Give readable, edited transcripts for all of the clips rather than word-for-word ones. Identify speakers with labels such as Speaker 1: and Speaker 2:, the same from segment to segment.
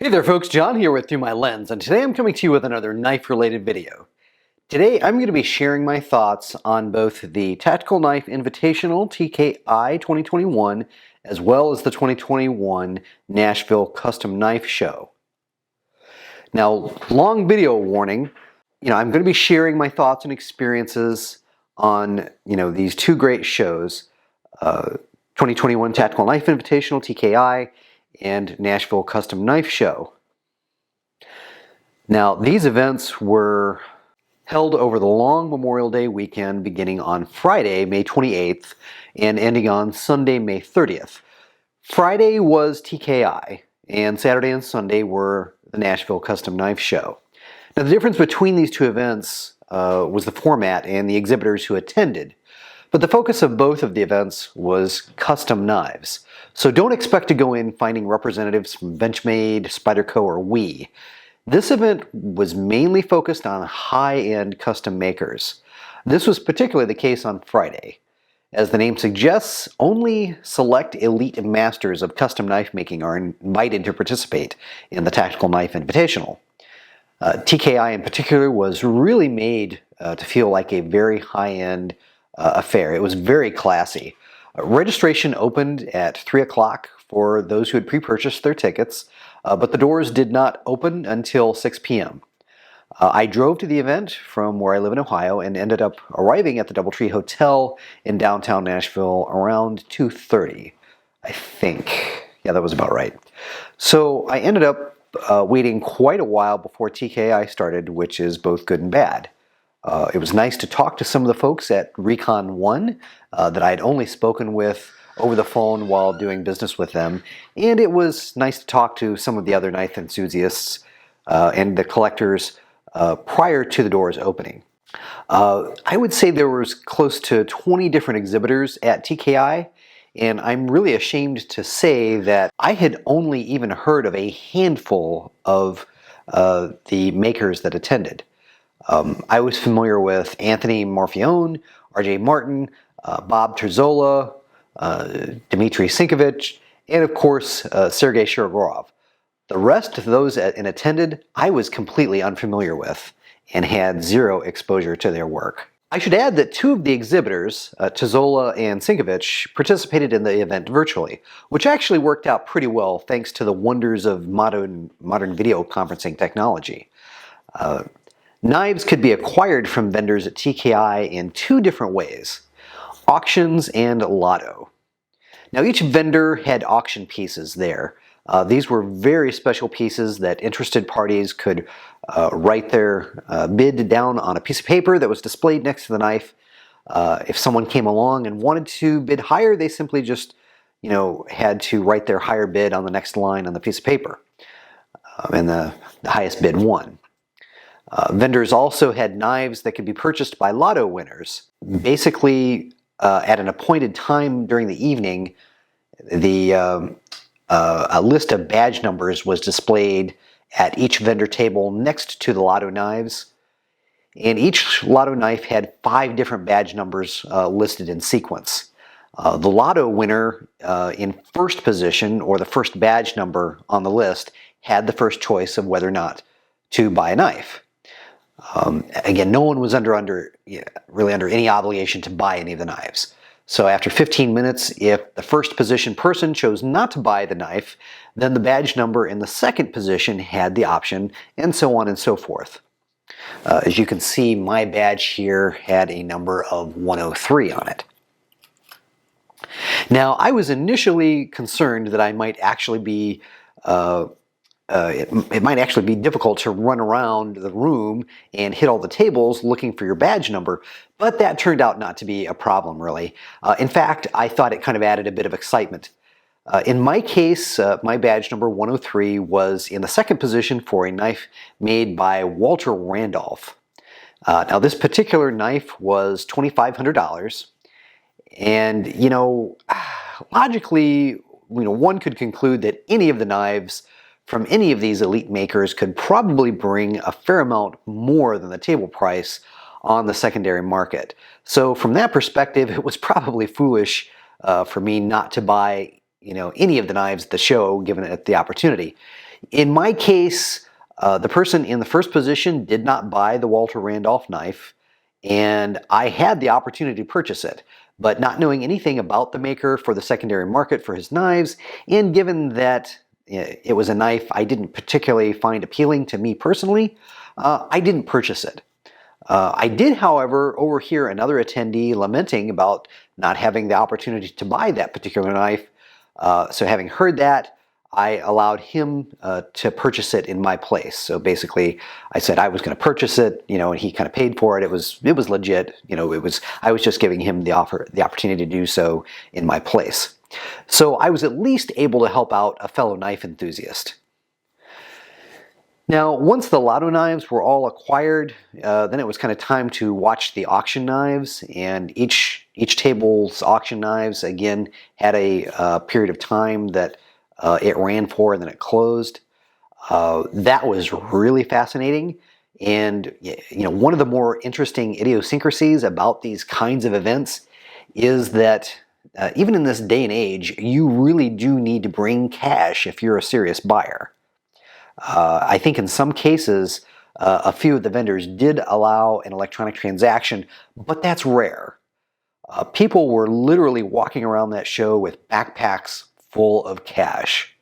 Speaker 1: Hey there folks, John here with Through My Lens, and today I'm coming to you with another knife-related video. Today I'm going to be sharing my thoughts on both the Tactical Knife Invitational TKI 2021 as well as the 2021 Nashville Custom Knife Show. Now, long video warning, I'm going to be sharing my thoughts and experiences on, these two great shows, 2021 Tactical Knife Invitational TKI and Nashville Custom Knife Show. Now, these events were held over the long Memorial Day weekend beginning on Friday, May 28th, and ending on Sunday, May 30th. Friday was TKI, and Saturday and Sunday were the Nashville Custom Knife Show. Now, the difference between these two events was the format and the exhibitors who attended. But the focus of both of the events was custom knives. So don't expect to go in finding representatives from Benchmade, Spyderco, or WE. This event was mainly focused on high-end custom makers. This was particularly the case on Friday. As the name suggests, only select elite masters of custom knife making are invited to participate in the Tactical Knife Invitational. TKI in particular was really made to feel like a very high-end affair. It was very classy. Registration opened at 3 o'clock for those who had pre-purchased their tickets, but the doors did not open until 6 p.m. I drove to the event from where I live in Ohio and ended up arriving at the Doubletree Hotel in downtown Nashville around 2:30, I think. Yeah, that was about right. So I ended up waiting quite a while before TKI started, which is both good and bad. It was nice to talk to some of the folks at Recon 1 that I had only spoken with over the phone while doing business with them, and it was nice to talk to some of the other knife enthusiasts and the collectors prior to the doors opening. I would say there was close to 20 different exhibitors at TKI, and I'm really ashamed to say that I had only even heard of a handful of the makers that attended. I was familiar with Anthony Morfione, R.J. Martin, Bob Terzola, Dmitry Sinkovich, and of course Sergei Shirogorov. The rest of those in attended I was completely unfamiliar with and had zero exposure to their work. I should add that two of the exhibitors, Terzola and Sinkovich, participated in the event virtually, which actually worked out pretty well thanks to the wonders of modern video conferencing technology. Knives could be acquired from vendors at TKI in two different ways: auctions and lotto. Now, each vendor had auction pieces there. These were very special pieces that interested parties could write their bid down on a piece of paper that was displayed next to the knife. If someone came along and wanted to bid higher, they simply just, had to write their higher bid on the next line on the piece of paper. And the highest bid won. Vendors also had knives that could be purchased by lotto winners. Basically, at an appointed time during the evening, a list of badge numbers was displayed at each vendor table next to the lotto knives. And each lotto knife had 5 different badge numbers listed in sequence. The lotto winner in first position, or the first badge number on the list, had the first choice of whether or not to buy a knife. Again, no one was really under any obligation to buy any of the knives. So after 15 minutes, if the first position person chose not to buy the knife, then the badge number in the second position had the option, and so on and so forth. As you can see, my badge here had a number of 103 on it. Now, I was initially concerned that I might actually be it might actually be difficult to run around the room and hit all the tables looking for your badge number, but that turned out not to be a problem, really. In fact, I thought it kind of added a bit of excitement. In my case, my badge number 103 was in the second position for a knife made by Walter Randolph. Now, this particular knife was $2,500, and, logically, one could conclude that any of the knives from any of these elite makers could probably bring a fair amount more than the table price on the secondary market. So from that perspective, it was probably foolish for me not to buy any of the knives at the show, given it the opportunity. In my case, the person in the first position did not buy the Walter Randolph knife, and I had the opportunity to purchase it. But not knowing anything about the maker for the secondary market for his knives, and given that it was a knife I didn't particularly find appealing to me personally, I didn't purchase it. I did, however, overhear another attendee lamenting about not having the opportunity to buy that particular knife. So having heard that, I allowed him to purchase it in my place. So basically, I said I was going to purchase it, and he kind of paid for it. It was legit, I was just giving him the opportunity to do so in my place. So I was at least able to help out a fellow knife enthusiast. Now, once the lotto knives were all acquired, then it was kind of time to watch the auction knives, and each table's auction knives, again, had a period of time that it ran for and then it closed. That was really fascinating, and one of the more interesting idiosyncrasies about these kinds of events is that even in this day and age, you really do need to bring cash if you're a serious buyer. I think in some cases, a few of the vendors did allow an electronic transaction, but that's rare. People were literally walking around that show with backpacks full of cash.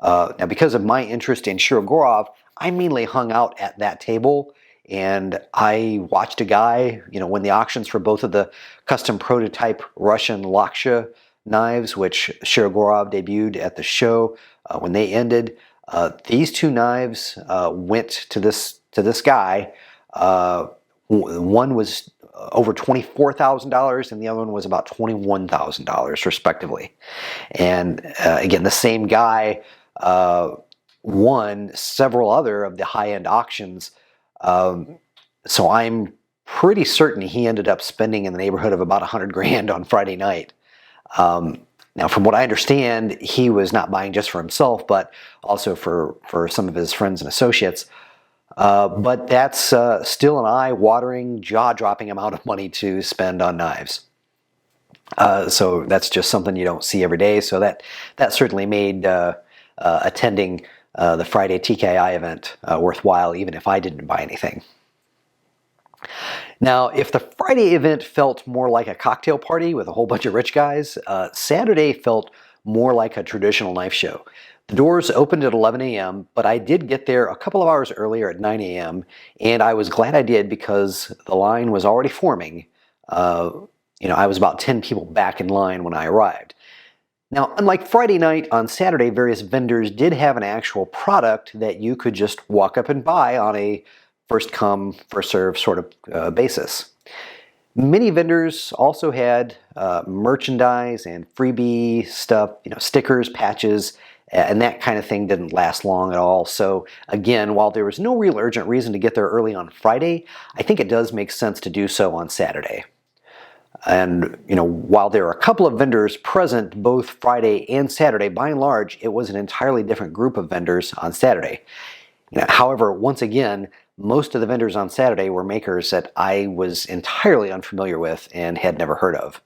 Speaker 1: Now, because of my interest in Shirogorov, I mainly hung out at that table, and I watched a guy, when the auctions for both of the custom prototype Russian Laksha knives, which Shirogorov debuted at the show, when they ended, these two knives went to this guy. One was over $24,000 and the other one was about $21,000 respectively. And again, the same guy won several other of the high-end auctions. So I'm pretty certain he ended up spending in the neighborhood of about 100 grand on Friday night. Now, from what I understand, he was not buying just for himself, but also for some of his friends and associates. But that's still an eye-watering, jaw-dropping amount of money to spend on knives. So that's just something you don't see every day. So that certainly made attending the Friday TKI event worthwhile, even if I didn't buy anything. Now, if the Friday event felt more like a cocktail party with a whole bunch of rich guys, Saturday felt more like a traditional knife show. The doors opened at 11 a.m., but I did get there a couple of hours earlier at 9 a.m., and I was glad I did because the line was already forming. I was about 10 people back in line when I arrived. Now, unlike Friday night, on Saturday, various vendors did have an actual product that you could just walk up and buy on a first come, first serve sort of basis. Many vendors also had merchandise and freebie stuff, stickers, patches, and that kind of thing didn't last long at all. So again, while there was no real urgent reason to get there early on Friday, I think it does make sense to do so on Saturday. And while there are a couple of vendors present both Friday and Saturday, by and large, it was an entirely different group of vendors on Saturday. However, once again, most of the vendors on Saturday were makers that I was entirely unfamiliar with and had never heard of.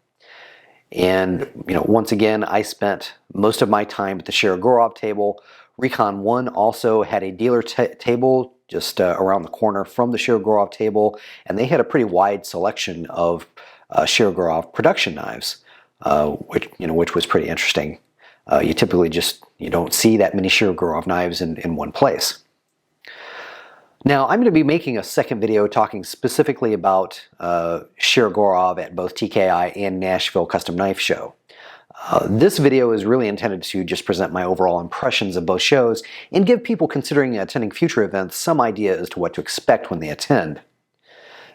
Speaker 1: And, once again, I spent most of my time at the Shirogorov table. Recon 1 also had a dealer table just around the corner from the Shirogorov table, and they had a pretty wide selection of Shirogorov production knives, which was pretty interesting. You typically you don't see that many Shirogorov knives in one place. Now, I'm going to be making a second video talking specifically about Shirogorov at both TKI and Nashville Custom Knife Show. This video is really intended to just present my overall impressions of both shows and give people considering attending future events some idea as to what to expect when they attend.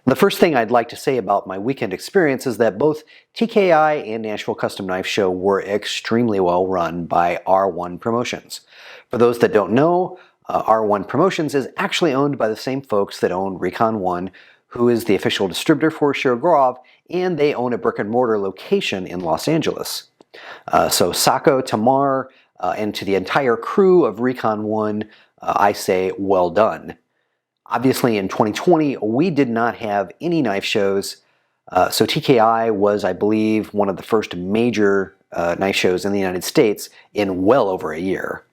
Speaker 1: The first thing I'd like to say about my weekend experience is that both TKI and Nashville Custom Knife Show were extremely well run by R1 Promotions. For those that don't know, R1 Promotions is actually owned by the same folks that own Recon 1, who is the official distributor for Shirogorov, and they own a brick-and-mortar location in Los Angeles. So Sako, Tamar, and to the entire crew of Recon 1, I say well done. Obviously, in 2020, we did not have any knife shows, so TKI was, I believe, one of the first major knife shows in the United States in well over a year.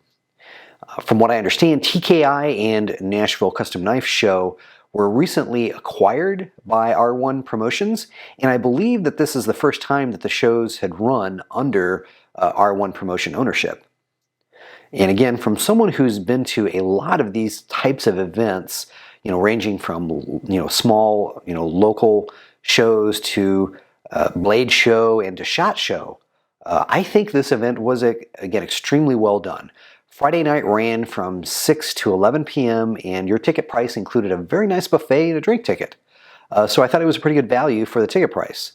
Speaker 1: From what I understand, TKI and Nashville Custom Knife Show were recently acquired by R1 Promotions, and I believe that this is the first time that the shows had run under R1 Promotion ownership. And again, from someone who's been to a lot of these types of events, ranging from small local shows to Blade Show and to SHOT Show, I think this event was again extremely well done. Friday night ran from 6 to 11 p.m. and your ticket price included a very nice buffet and a drink ticket. So I thought it was a pretty good value for the ticket price.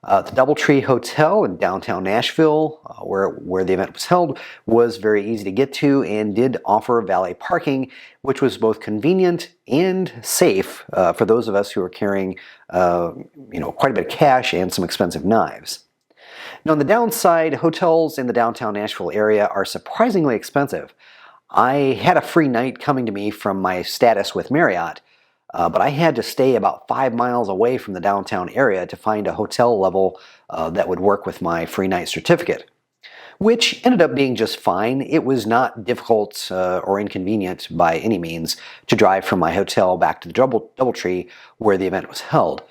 Speaker 1: The DoubleTree Hotel in downtown Nashville, where the event was held, was very easy to get to and did offer valet parking, which was both convenient and safe for those of us who are carrying quite a bit of cash and some expensive knives. Now, on the downside, hotels in the downtown Nashville area are surprisingly expensive. I had a free night coming to me from my status with Marriott, but I had to stay about 5 miles away from the downtown area to find a hotel level that would work with my free night certificate, which ended up being just fine. It was not difficult or inconvenient by any means to drive from my hotel back to the DoubleTree where the event was held.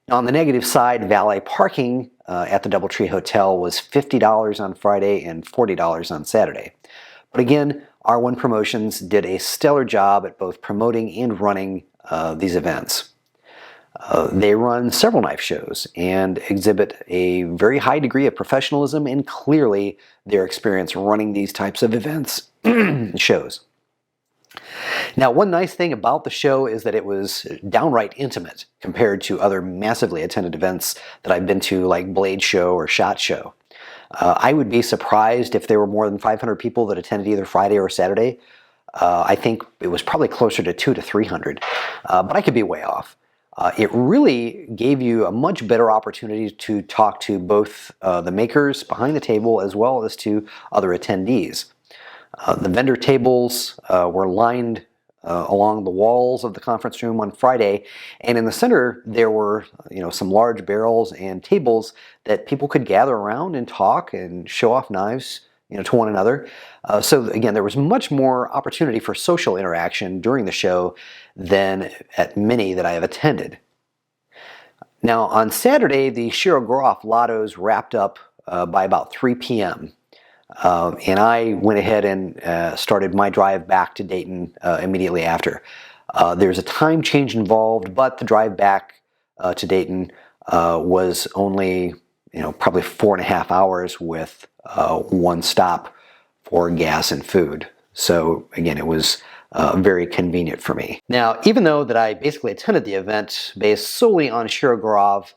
Speaker 1: Now, on the negative side, valet parking at the DoubleTree Hotel was $50 on Friday and $40 on Saturday. But again, R1 Promotions did a stellar job at both promoting and running these events. They run several knife shows and exhibit a very high degree of professionalism and clearly their experience running these types of events shows. Now, one nice thing about the show is that it was downright intimate compared to other massively attended events that I've been to, like Blade Show or SHOT Show. I would be surprised if there were more than 500 people that attended either Friday or Saturday. I think it was probably closer to 200 to 300, but I could be way off. It really gave you a much better opportunity to talk to both the makers behind the table as well as to other attendees. The vendor tables were lined along the walls of the conference room on Friday, and in the center there were some large barrels and tables that people could gather around and talk and show off knives to one another. So again, there was much more opportunity for social interaction during the show than at many that I have attended. Now, on Saturday, the Shiro Groff Lottos wrapped up by about 3 p.m. And I went ahead and started my drive back to Dayton immediately after. There's a time change involved, but the drive back to Dayton was only probably 4.5 hours with one stop for gas and food. So again, it was very convenient for me. Now, even though that I basically attended the event based solely on Shiro Groff,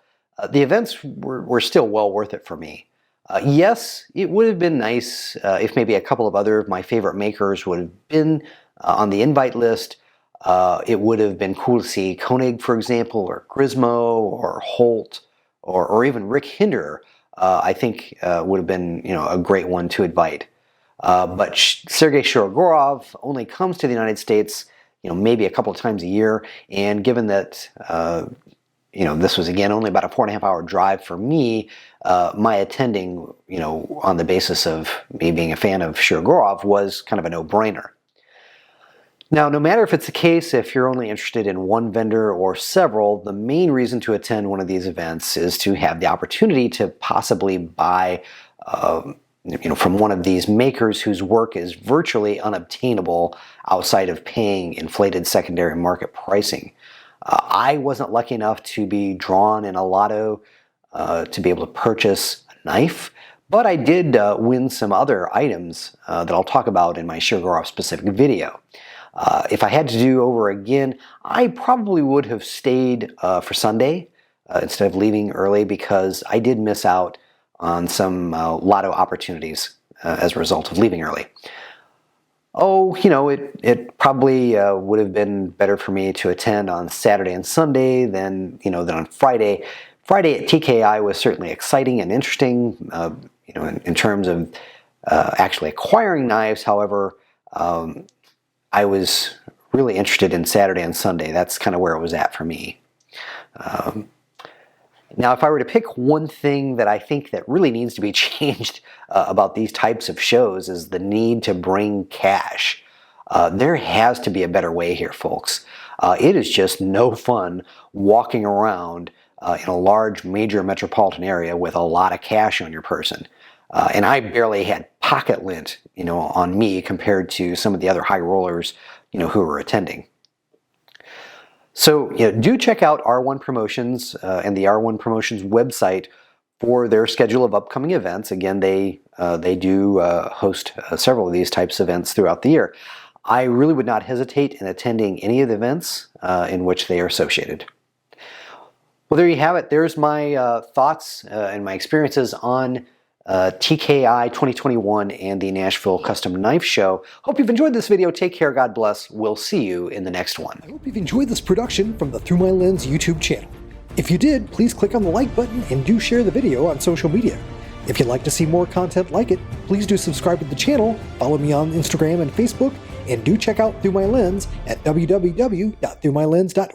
Speaker 1: the events were still well worth it for me. Yes, it would have been nice if maybe a couple of other of my favorite makers would have been on the invite list. It would have been cool to see Koenig, for example, or Grismo, or Holt, or even Rick Hinder. I think would have been a great one to invite. But Sergei Shirogorov only comes to the United States maybe a couple of times a year, and given that this was again only about a 4.5 hour drive for me, my attending on the basis of me being a fan of Shirogorov was kind of a no-brainer. Now, no matter if it's the case, if you're only interested in one vendor or several, the main reason to attend one of these events is to have the opportunity to possibly buy from one of these makers whose work is virtually unobtainable outside of paying inflated secondary market pricing. I wasn't lucky enough to be drawn in a lotto to be able to purchase a knife, but I did win some other items that I'll talk about in my Shirogorov specific video. If I had to do over again, I probably would have stayed for Sunday instead of leaving early, because I did miss out on some lotto opportunities as a result of leaving early. Oh, it probably would have been better for me to attend on Saturday and Sunday than on Friday. Friday at TKI was certainly exciting and interesting, in terms of actually acquiring knives. However, I was really interested in Saturday and Sunday. That's kind of where it was at for me. Now, if I were to pick one thing that I think that really needs to be changed about these types of shows, is the need to bring cash. There has to be a better way here, folks. It is just no fun walking around in a large major metropolitan area with a lot of cash on your person. And I barely had pocket lint, on me compared to some of the other high rollers, who were attending. So, do check out R1 Promotions and the R1 Promotions website for their schedule of upcoming events. Again, they do host several of these types of events throughout the year. I really would not hesitate in attending any of the events in which they are associated. Well, there you have it. There's my thoughts and my experiences on TKI 2021 and the Nashville Custom Knife Show. Hope you've enjoyed this video. Take care. God bless. We'll see you in the next one.
Speaker 2: I hope you've enjoyed this production from the Through My Lens YouTube channel. If you did, please click on the like button and do share the video on social media. If you'd like to see more content like it, please do subscribe to the channel, follow me on Instagram and Facebook, and do check out Through My Lens at www.throughmylens.org.